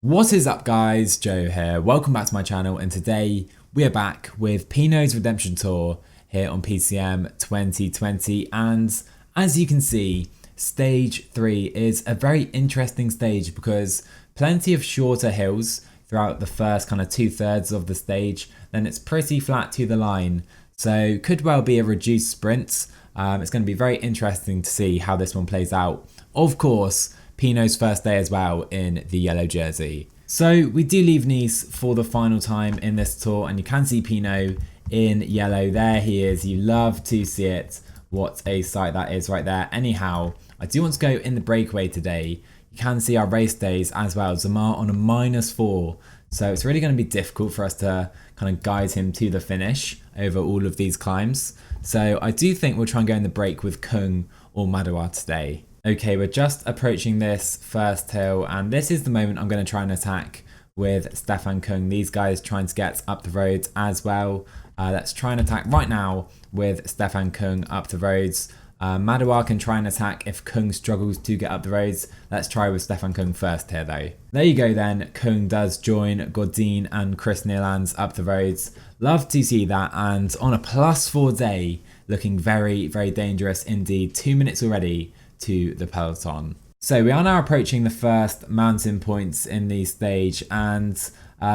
What is up guys, Joe here, welcome back to my channel, and today we are back with Pinot's Redemption Tour here on PCM 2020. And as you can see, stage 3 is a very interesting stage because plenty of shorter hills throughout the first kind of 2/3 of the stage, then it's pretty flat to the line, so could well be a reduced sprint. It's going to be very interesting to see how this one plays out. Of course, Pinot's first day as well in the yellow jersey. So we do leave Nice for the final time in this tour, and you can see Pinot in yellow. There he is. You love to see it. What a sight that is right there. Anyhow, I do want to go in the breakaway today. You can see our race days as well. Zamar on a -4. So it's really going to be difficult for us to kind of guide him to the finish over all of these climbs. So I do think we'll try and go in the break with Kung or Madouar today. Okay, we're just approaching this first hill, and this is the moment I'm going to try and attack with Stefan Kung. These guys trying to get up the roads as well. Let's try and attack right now with Stefan Kung up the roads. Madouar can try and attack if Kung struggles to get up the roads. Let's try with Stefan Kung first here though. There you go then, Kung does join Godin and Chris Neerlands up the roads. Love to see that, and on a +4 day, looking very, very dangerous indeed. 2 minutes already to the peloton. So we are now approaching the first mountain points in the stage, and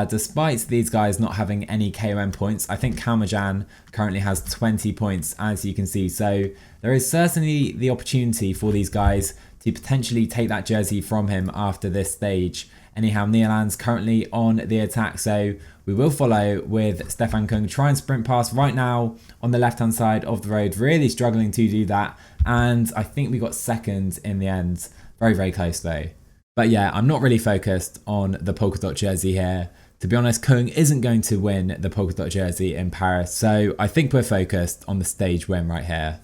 despite these guys not having any KOM points, I think Kalmajan currently has 20 points, as you can see. So there is certainly the opportunity for these guys to potentially take that jersey from him after this stage. Anyhow, Neerlands currently on the attack, so we will follow with Stefan Kung. Try and sprint past right now on the left-hand side of the road. Really struggling to do that, and I think we got second in the end. Very, very close though. But yeah, I'm not really focused on the polka dot jersey here. To be honest, Kung isn't going to win the polka dot jersey in Paris, so I think we're focused on the stage win right here.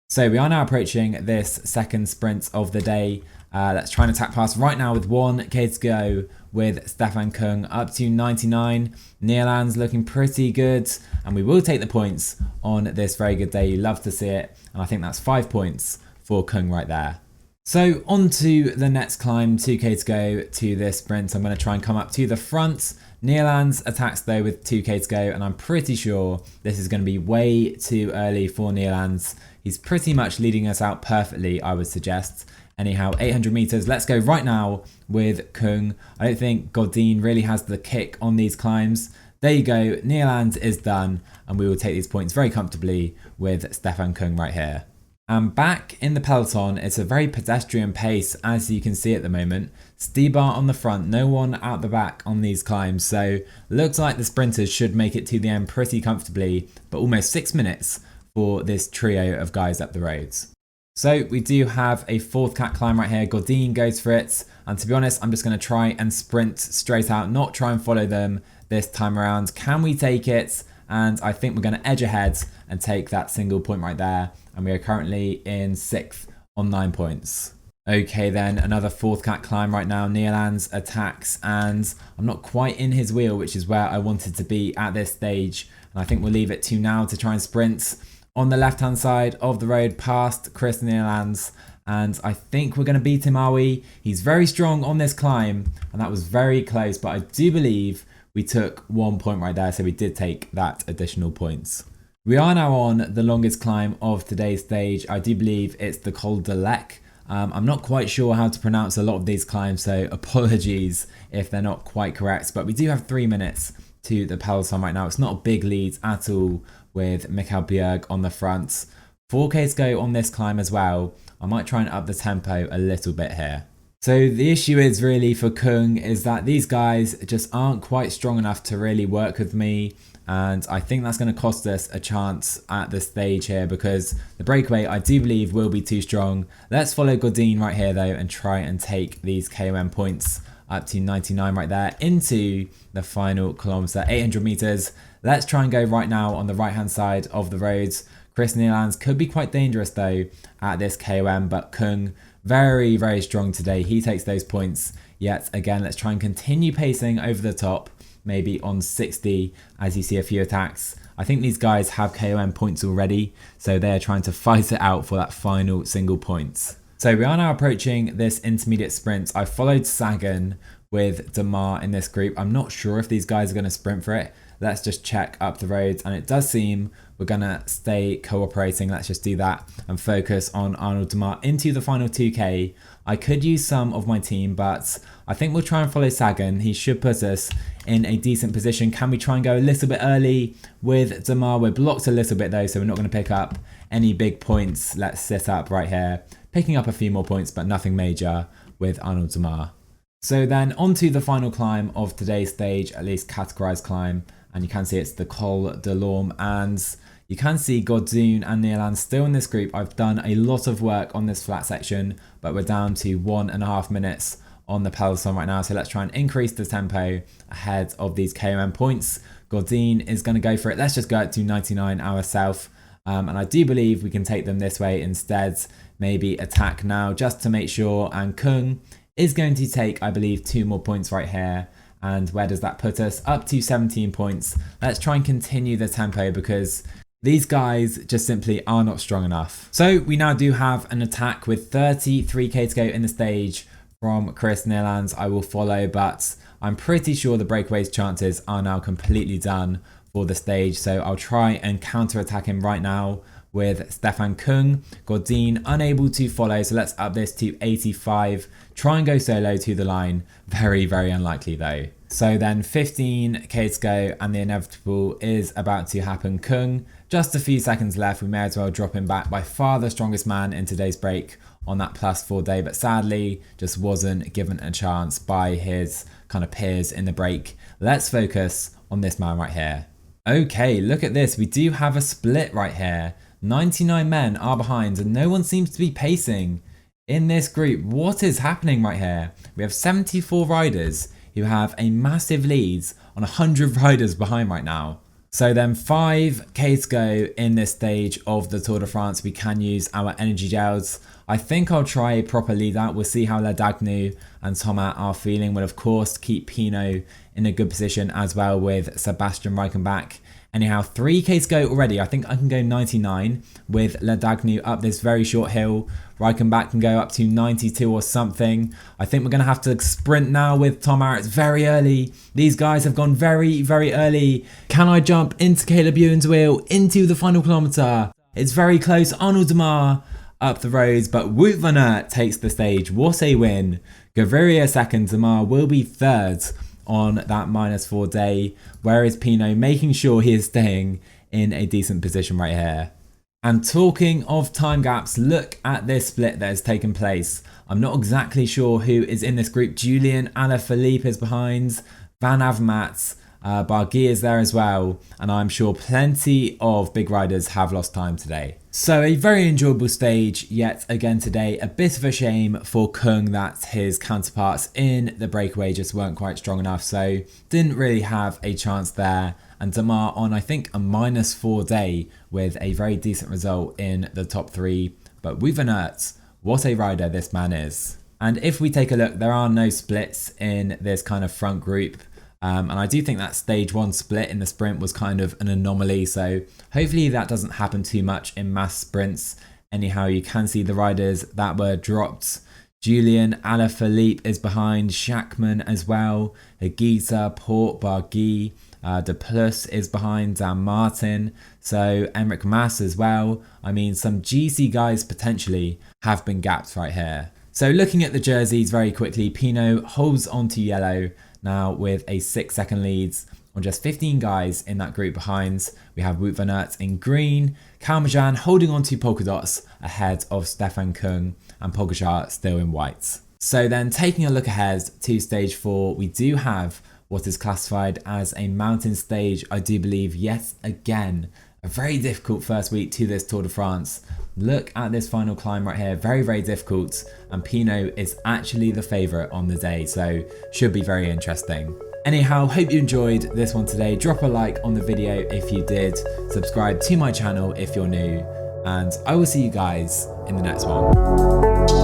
So we are now approaching this second sprint of the day. Let's try and attack past right now with 1K to go with Stefan Kung up to 99. Neerlands looking pretty good, and we will take the points on this very good day. You love to see it, and I think that's 5 points for Kung right there. So on to the next climb, 2K to go to this sprint. I'm going to try and come up to the front. Neerlands attacks though with 2K to go, and I'm pretty sure this is going to be way too early for Neerlands. He's pretty much leading us out perfectly, I would suggest. Anyhow, 800 meters. Let's go right now with Kung. I don't think Godin really has the kick on these climbs. There you go. Neerlands is done, and we will take these points very comfortably with Stefan Kung right here. And back in the peloton, it's a very pedestrian pace, as you can see at the moment. Stybar on the front, no one out the back on these climbs, so looks like the sprinters should make it to the end pretty comfortably, but almost 6 minutes for this trio of guys up the roads. So we do have a fourth cat climb right here. Godin goes for it, and to be honest, I'm just going to try and sprint straight out, not try and follow them this time around. Can we take it? And I think we're going to edge ahead and take that single point right there, and we are currently in 6th on 9 points. Okay then, another fourth cat climb right now. Neerlands attacks, and I'm not quite in his wheel, which is where I wanted to be at this stage, and I think we'll leave it to now to try and sprint on the left hand side of the road past Chris Neerlands, and I think we're going to beat him, are we? He's very strong on this climb, and that was very close, but I do believe we took 1 point right there, so we did take that additional points. We are now on the longest climb of today's stage. I do believe it's the Col de Lec. I'm not quite sure how to pronounce a lot of these climbs, so apologies if they're not quite correct, but we do have 3 minutes to the peloton right now. It's not a big lead at all with Michael Bjerg on the front. 4K to go on this climb as well. I might try and up the tempo a little bit here. So the issue is really for Kung is that these guys just aren't quite strong enough to really work with me, and I think that's going to cost us a chance at this stage here because the breakaway I do believe will be too strong. Let's follow Godin right here though and try and take these KOM points up to 99 right there into the final kilometre, 800 meters. Let's try and go right now on the right hand side of the roads. Chris Neerlands could be quite dangerous though at this KOM, but Kung very, very strong today. He takes those points yet again. Let's try and continue pacing over the top, maybe on 60 as you see a few attacks. I think these guys have KOM points already, so they're trying to fight it out for that final single points. So we are now approaching this intermediate sprint. I followed Sagan with Démare in this group. I'm not sure if these guys are going to sprint for it. Let's just check up the roads, and it does seem we're going to stay cooperating. Let's just do that and focus on Arnaud Démare into the final 2K. I could use some of my team, but I think we'll try and follow Sagan. He should put us in a decent position. Can we try and go a little bit early with Démare? We're blocked a little bit though, so we're not going to pick up any big points. Let's sit up right here, picking up a few more points, but nothing major with Arnaud Démare. So then on to the final climb of today's stage, at least categorized climb. And you can see it's the Col de l'Orme, and you can see Gauduin and Nealance still in this group. I've done a lot of work on this flat section, but we're down to 1.5 minutes on the peloton right now. So let's try and increase the tempo ahead of these KOM points. Gauduin is going to go for it. Let's just go up to 99 ourselves. And I do believe we can take them this way instead. Maybe attack now just to make sure. And Kung is going to take, I believe, 2 more points right here. And where does that put us? Up to 17 points. Let's try and continue the tempo because these guys just simply are not strong enough. So we now do have an attack with 33k to go in the stage from Chris Nealance. I will follow, but I'm pretty sure the breakaway's chances are now completely done for the stage. So I'll try and counter-attack him right now with Stefan Kung. Gauduin unable to follow, so let's up this to 85. Try and go solo to the line. Very, very unlikely though. So then 15k to go and the inevitable is about to happen. Kung, just a few seconds left. We may as well drop him back. By far the strongest man in today's break on that +4 day, but sadly just wasn't given a chance by his kind of peers in the break. Let's focus on this man right here. Okay, look at this. We do have a split right here. 99 men are behind and no one seems to be pacing in this group. What is happening right here? We have 74 riders who have a massive lead on 100 riders behind right now. So then 5k to go in this stage of the Tour de France. We can use our energy gels. I think I'll try a proper lead out. We'll see how Ladagnu and Thomas are feeling. We'll of course keep Pinot in a good position as well with Sebastian Reichenbach. Anyhow, 3k to go already. I think I can go 99 with Ladagnu up this very short hill. Reichenbach can go up to 92 or something. I think we're going to have to sprint now with Thomas. It's very early. These guys have gone very, very early. Can I jump into Caleb Ewan's wheel into the final kilometre? It's very close. Arnaud Démare up the roads, but Wout van Aert takes the stage. What a win. Gaviria second. Démare will be third on that -4 day, whereas Pinot making sure he is staying in a decent position right here. And talking of time gaps, look at this split that has taken place. I'm not exactly sure who is in this group. Julian Alaphilippe is behind, Van Avermaet, Barguil is there as well, and I'm sure plenty of big riders have lost time today. So a very enjoyable stage yet again today. A bit of a shame for Kung that his counterparts in the breakaway just weren't quite strong enough, so didn't really have a chance there. And Démare on I think a -4 day with a very decent result in the top 3. But Wout van Aert, what a rider this man is. And if we take a look, there are no splits in this kind of front group. And I do think that stage 1 split in the sprint was kind of an anomaly, so hopefully that doesn't happen too much in mass sprints. Anyhow, you can see the riders that were dropped. Julian Alaphilippe is behind, Schachmann as well, Higuita, Port, Barguil, De Plus is behind, Dan Martin, so Enric Mas as well. I mean, some GC guys potentially have been gapped right here. So looking at the jerseys very quickly, Pinot holds on to yellow now with a 6-second lead on just 15 guys in that group behind. We have Wout van Aert in green, Calmejean holding on to polka dots ahead of Stefan Kung, and Pogačar still in white. So then taking a look ahead to stage 4, we do have what is classified as a mountain stage, I do believe, yet again. A very difficult first week to this Tour de France. Look at this final climb right here, very, very difficult, and Pinot is actually the favourite on the day, so should be very interesting. Anyhow, hope you enjoyed this one today. Drop a like on the video if you did, subscribe to my channel if you're new, and I will see you guys in the next one.